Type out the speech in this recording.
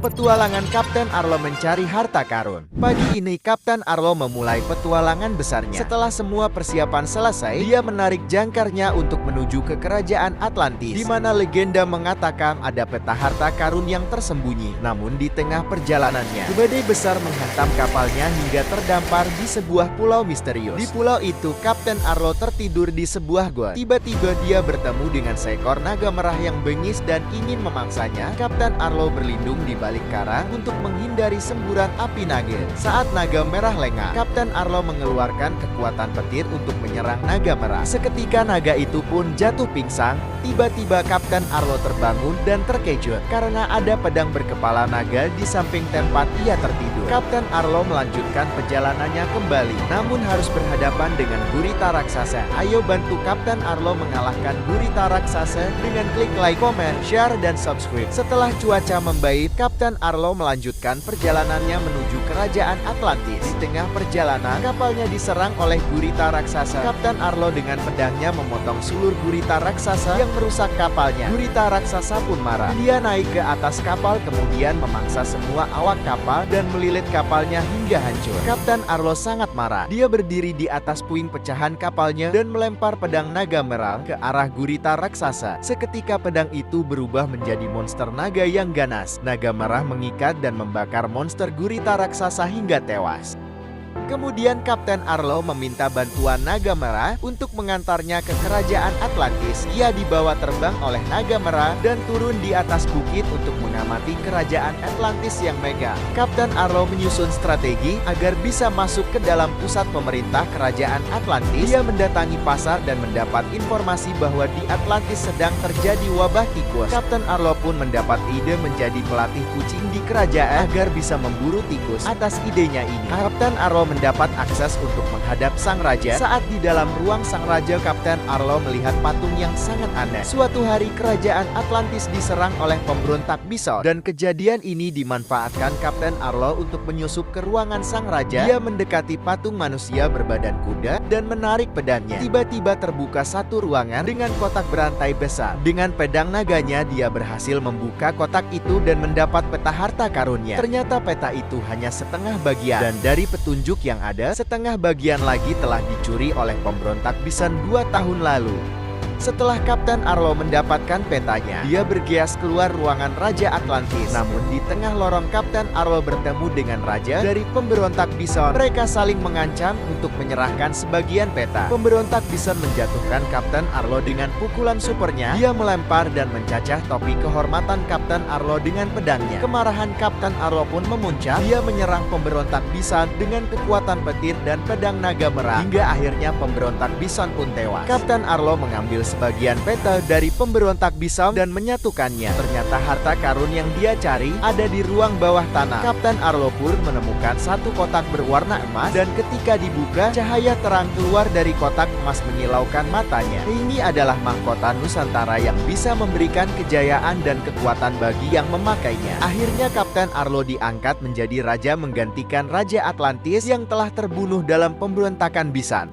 Petualangan Kapten Arlo mencari harta karun. Pagi ini Kapten Arlo memulai petualangan besarnya. Setelah semua persiapan selesai, dia menarik jangkarnya untuk menuju ke kerajaan Atlantis, di mana legenda mengatakan ada peta harta karun yang tersembunyi. Namun di tengah perjalanannya, badai besar menghantam kapalnya hingga terdampar di sebuah pulau misterius. Di pulau itu, Kapten Arlo tertidur di sebuah gua. Tiba-tiba dia bertemu dengan seekor naga merah yang bengis dan ingin memangsanya. Kapten Arlo berlindung di balik karang untuk menghindari semburan api naga. Saat naga merah lengah, Kapten Arlo mengeluarkan kekuatan petir untuk menyerang naga merah. Seketika naga itu pun jatuh pingsan. Tiba-tiba Kapten Arlo terbangun dan terkejut karena ada pedang berkepala naga di samping tempat ia tertidur. Kapten Arlo melanjutkan perjalanannya kembali, namun harus berhadapan dengan gurita raksasa. Ayo bantu Kapten Arlo mengalahkan gurita raksasa dengan klik like, comment, share, dan subscribe. Setelah cuaca membaik, Kapten Arlo melanjutkan perjalanannya menuju kerajaan Atlantis. Di tengah perjalanan, kapalnya diserang oleh gurita raksasa. Kapten Arlo dengan pedangnya memotong sulur gurita raksasa yang merusak kapalnya. Gurita raksasa pun marah. Dia naik ke atas kapal kemudian memangsa semua awak kapal dan melilit kapalnya hingga hancur. Kapten Arlo sangat marah. Dia berdiri di atas puing pecahan kapalnya dan melempar pedang naga merah ke arah gurita raksasa. Seketika pedang itu berubah menjadi monster naga yang ganas. Naga merah mengikat dan membakar monster gurita raksasa hingga tewas. Kemudian Kapten Arlo meminta bantuan naga merah untuk mengantarnya ke kerajaan Atlantis. Ia dibawa terbang oleh naga merah dan turun di atas bukit untuk mengamati kerajaan Atlantis yang megah. Kapten Arlo menyusun strategi agar bisa masuk ke dalam pusat pemerintah kerajaan Atlantis. Dia mendatangi pasar dan mendapat informasi bahwa di Atlantis sedang terjadi wabah tikus. Kapten Arlo pun mendapat ide menjadi pelatih kucing di kerajaan agar bisa memburu tikus. Atas idenya ini, Kapten Arlo mendapat akses untuk menghadap sang raja. Saat di dalam ruang sang raja, Kapten Arlo melihat patung yang sangat aneh. Suatu hari kerajaan Atlantis diserang oleh pemberontak Bison, dan kejadian ini dimanfaatkan Kapten Arlo untuk menyusup ke ruangan sang raja. Dia mendekati patung manusia berbadan kuda dan menarik pedangnya. Tiba-tiba terbuka satu ruangan dengan kotak berantai besar. Dengan pedang naganya dia berhasil membuka kotak itu dan mendapat peta harta karunnya. Ternyata peta itu hanya setengah bagian, dan dari petunjuk yang ada, setengah bagian lagi telah dicuri oleh pemberontak Bison 2 tahun lalu. Setelah Kapten Arlo mendapatkan petanya, dia bergegas keluar ruangan Raja Atlantis. Namun di tengah lorong Kapten Arlo bertemu dengan raja dari pemberontak Bison. Mereka saling mengancam untuk menyerahkan sebagian peta. Pemberontak Bison menjatuhkan Kapten Arlo dengan pukulan supernya. Dia melempar dan mencacah topi kehormatan Kapten Arlo dengan pedangnya. Kemarahan Kapten Arlo pun memuncak. Dia menyerang pemberontak Bison dengan kekuatan petir dan pedang naga merah. Hingga akhirnya pemberontak Bison pun tewas. Kapten Arlo mengambil sebagian peta dari pemberontak Bison dan menyatukannya. Ternyata harta karun yang dia cari ada di ruang bawah tanah. Kapten Arlo pun menemukan satu kotak berwarna emas, dan ketika dibuka, cahaya terang keluar dari kotak emas menyilaukan matanya. Ini adalah mahkota Nusantara yang bisa memberikan kejayaan dan kekuatan bagi yang memakainya. Akhirnya Kapten Arlo diangkat menjadi raja menggantikan Raja Atlantis yang telah terbunuh dalam pemberontakan Bison.